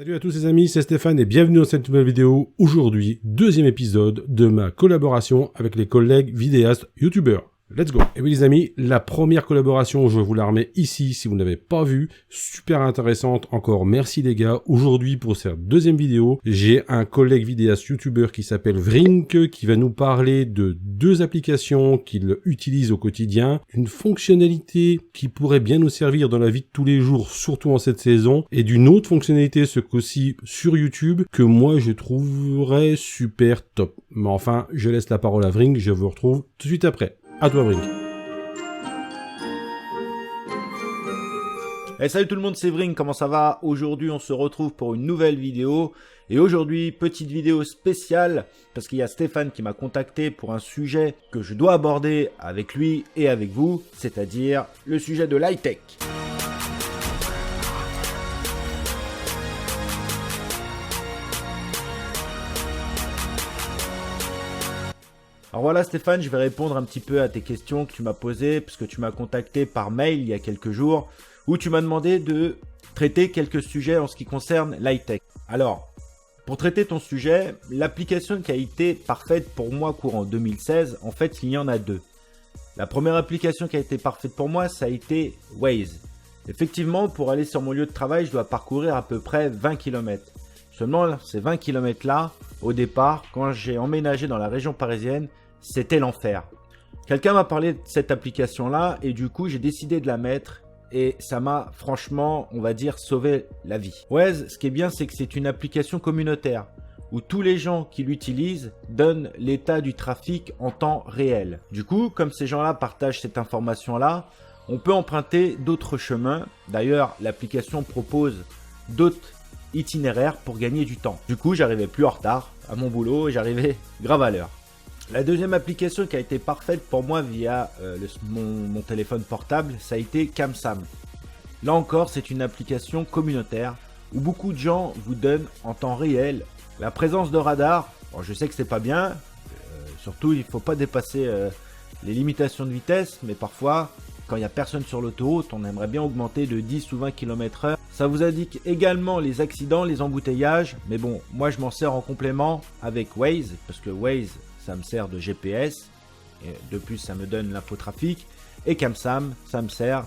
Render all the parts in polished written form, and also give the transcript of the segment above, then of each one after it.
Salut à tous les amis, c'est Stéphane et bienvenue dans cette nouvelle vidéo. Aujourd'hui, deuxième épisode de ma collaboration avec les collègues vidéastes youtubeurs. Let's go. Et oui les amis, la première collaboration, je vous la remets ici si vous n'avez pas vu. Super intéressante, encore merci les gars. Aujourd'hui pour cette deuxième vidéo, j'ai un collègue vidéaste youtubeur qui s'appelle Vrink qui va nous parler de deux applications qu'il utilise au quotidien. Une fonctionnalité qui pourrait bien nous servir dans la vie de tous les jours, surtout en cette saison. Et d'une autre fonctionnalité ce coup-ci sur YouTube que moi je trouverais super top. Mais enfin, je laisse la parole à Vrink, je vous retrouve tout de suite après. À toi, Vrink. Hey, salut tout le monde, c'est Vrink, comment ça va? Aujourd'hui, on se retrouve pour une nouvelle vidéo. Et aujourd'hui, petite vidéo spéciale, parce qu'il y a Stéphane qui m'a contacté pour un sujet que je dois aborder avec lui et avec vous, c'est-à-dire le sujet de l'high-tech. Alors voilà Stéphane, je vais répondre un petit peu à tes questions que tu m'as posées, parce que tu m'as contacté par mail il y a quelques jours, où tu m'as demandé de traiter quelques sujets en ce qui concerne l'high-tech. Alors, pour traiter ton sujet, l'application qui a été parfaite pour moi courant 2016, en fait il y en a deux. La première application qui a été parfaite pour moi, ça a été Waze. Effectivement, pour aller sur mon lieu de travail, je dois parcourir à peu près 20 km. Seulement, ces 20 km là, au départ, quand j'ai emménagé dans la région parisienne, c'était l'enfer. Quelqu'un m'a parlé de cette application-là et du coup, j'ai décidé de la mettre et ça m'a franchement, on va dire, sauvé la vie. Waze, ce qui est bien, c'est que c'est une application communautaire où tous les gens qui l'utilisent donnent l'état du trafic en temps réel. Du coup, comme ces gens-là partagent cette information-là, on peut emprunter d'autres chemins. D'ailleurs, l'application propose d'autres itinéraire pour gagner du temps. Du coup, j'arrivais plus en retard à mon boulot et j'arrivais grave à l'heure. La deuxième application qui a été parfaite pour moi via mon téléphone portable, ça a été CamSam. Là encore, c'est une application communautaire où beaucoup de gens vous donnent en temps réel la présence de radars. Bon, je sais que c'est pas bien, surtout il faut pas dépasser les limitations de vitesse, mais parfois quand il n'y a personne sur l'autoroute, on aimerait bien augmenter de 10 ou 20 km/h. Ça vous indique également les accidents, les embouteillages. Mais bon, moi je m'en sers en complément avec Waze, parce que Waze, ça me sert de GPS. Et de plus, ça me donne l'infotrafic. Et CamSam, ça me sert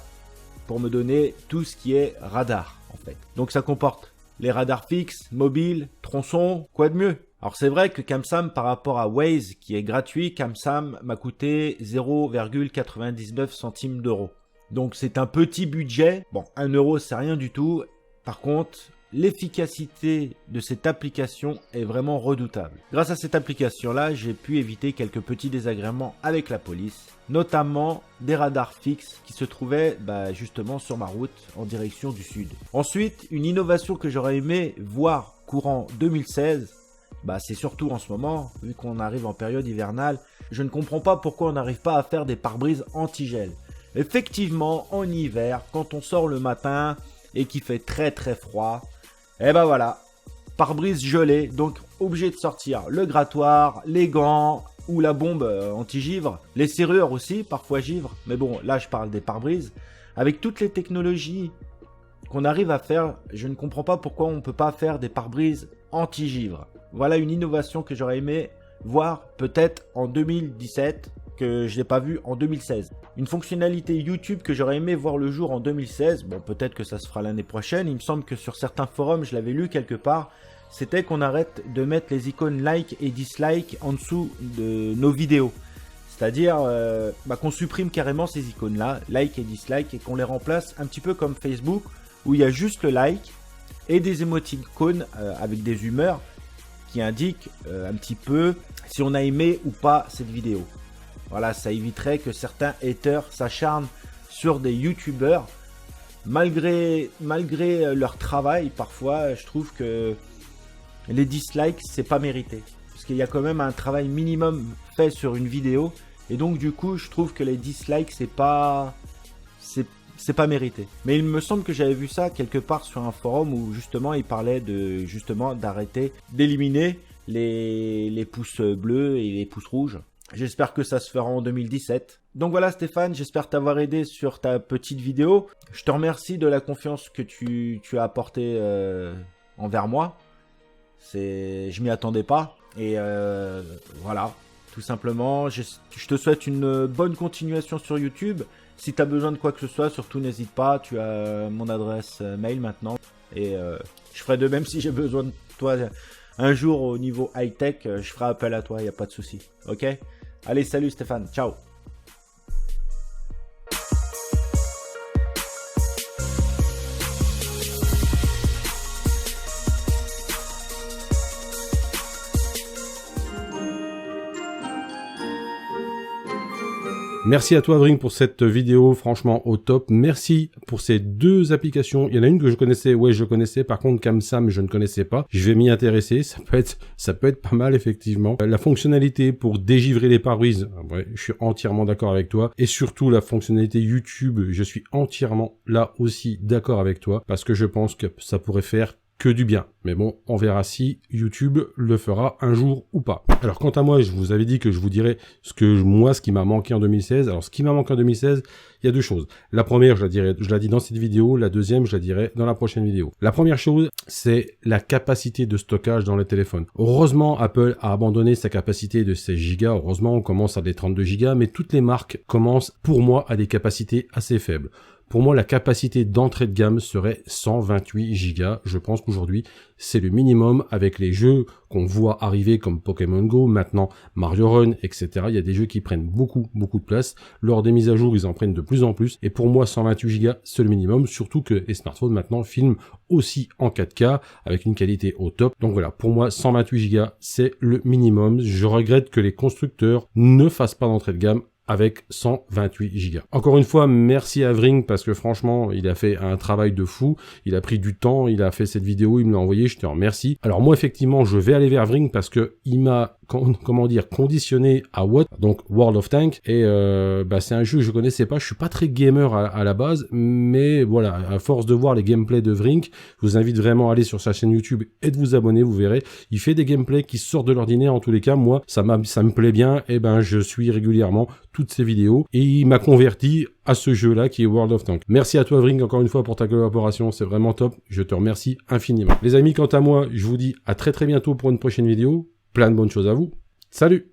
pour me donner tout ce qui est radar, en fait. Donc ça comporte les radars fixes, mobiles, tronçons, quoi de mieux? Alors c'est vrai que CamSam par rapport à Waze qui est gratuit, CamSam m'a coûté 0,99 centimes d'euros. Donc c'est un petit budget, bon 1 euro c'est rien du tout. Par contre l'efficacité de cette application est vraiment redoutable. Grâce à cette application là j'ai pu éviter quelques petits désagréments avec la police. Notamment des radars fixes qui se trouvaient justement sur ma route en direction du sud. Ensuite une innovation que j'aurais aimé voir courant 2016. C'est surtout en ce moment, vu qu'on arrive en période hivernale, je ne comprends pas pourquoi on n'arrive pas à faire des pare-brises anti-gel. Effectivement, en hiver, quand on sort le matin et qu'il fait très très froid, voilà, pare-brise gelé, donc obligé de sortir le grattoir, les gants ou la bombe anti-givre, les serrures aussi, parfois givre, mais bon, là je parle des pare-brises. Avec toutes les technologies qu'on arrive à faire, je ne comprends pas pourquoi on ne peut pas faire des pare-brises anti-givre. Voilà une innovation que j'aurais aimé voir peut-être en 2017, que je n'ai pas vu en 2016. Une fonctionnalité YouTube que j'aurais aimé voir le jour en 2016, bon peut-être que ça se fera l'année prochaine, il me semble que sur certains forums, je l'avais lu quelque part, c'était qu'on arrête de mettre les icônes like et dislike en dessous de nos vidéos. C'est-à-dire qu'on supprime carrément ces icônes-là, like et dislike, et qu'on les remplace un petit peu comme Facebook, où il y a juste le like et des émoticônes avec des humeurs qui indique un petit peu si on a aimé ou pas cette vidéo. Voilà, ça éviterait que certains haters s'acharnent sur des youtubeurs. Malgré leur travail, parfois, je trouve que les dislikes, c'est pas mérité. Parce qu'il y a quand même un travail minimum fait sur une vidéo. Et donc, du coup, je trouve que les dislikes, c'est pas mérité. Mais il me semble que j'avais vu ça quelque part sur un forum où justement il parlait d'arrêter, d'éliminer les pouces bleus et les pouces rouges. J'espère que ça se fera en 2017. Donc voilà Stéphane, j'espère t'avoir aidé sur ta petite vidéo. Je te remercie de la confiance que tu as apportée envers moi. Je m'y attendais pas. Et voilà, tout simplement, je te souhaite une bonne continuation sur YouTube. Si tu as besoin de quoi que ce soit, surtout n'hésite pas, tu as mon adresse mail maintenant. Et je ferai de même si j'ai besoin de toi un jour au niveau high-tech, je ferai appel à toi, il n'y a pas de souci. Ok ? Allez, salut Stéphane, ciao. Merci à toi Vrink pour cette vidéo, franchement au top. Merci pour ces deux applications. Il y en a une que je connaissais, ouais je connaissais, par contre CamSam je ne connaissais pas. Je vais m'y intéresser, ça peut être pas mal effectivement. La fonctionnalité pour dégivrer les pare-brises, ouais, je suis entièrement d'accord avec toi. Et surtout la fonctionnalité YouTube, je suis entièrement là aussi d'accord avec toi, parce que je pense que ça pourrait faire que du bien. Mais bon, on verra si YouTube le fera un jour ou pas. Alors quant à moi, je vous avais dit que je vous dirais ce qui m'a manqué en 2016. Alors ce qui m'a manqué en 2016, il y a deux choses. La première, je la dis dans cette vidéo. La deuxième, je la dirai dans la prochaine vidéo. La première chose, c'est la capacité de stockage dans les téléphones. Heureusement, Apple a abandonné sa capacité de 16 Go. Heureusement, on commence à des 32 Go, mais toutes les marques commencent, pour moi, à des capacités assez faibles. Pour moi, la capacité d'entrée de gamme serait 128 Go. Je pense qu'aujourd'hui, c'est le minimum avec les jeux qu'on voit arriver comme Pokémon Go, maintenant Mario Run, etc. Il y a des jeux qui prennent beaucoup de place. Lors des mises à jour, ils en prennent de plus en plus. Et pour moi, 128 Go, c'est le minimum. Surtout que les smartphones maintenant filment aussi en 4K avec une qualité au top. Donc voilà, pour moi, 128 Go, c'est le minimum. Je regrette que les constructeurs ne fassent pas d'entrée de gamme avec 128 Go. Encore une fois, merci à Vrink parce que franchement, il a fait un travail de fou. Il a pris du temps, il a fait cette vidéo, il me l'a envoyé, je te remercie. Alors moi, effectivement, je vais aller vers Vrink parce que il m'a, conditionné à What, donc World of Tanks. Et c'est un jeu que je connaissais pas. Je suis pas très gamer à la base, mais voilà, à force de voir les gameplays de Vrink, je vous invite vraiment à aller sur sa chaîne YouTube et de vous abonner, vous verrez. Il fait des gameplays qui sortent de l'ordinaire en tous les cas. Moi, ça me plaît bien. Et je suis régulièrement toutes ces vidéos et il m'a converti à ce jeu-là qui est World of Tanks. Merci à toi Vrink encore une fois pour ta collaboration, c'est vraiment top, je te remercie infiniment. Les amis, quant à moi, je vous dis à très bientôt pour une prochaine vidéo, plein de bonnes choses à vous, salut!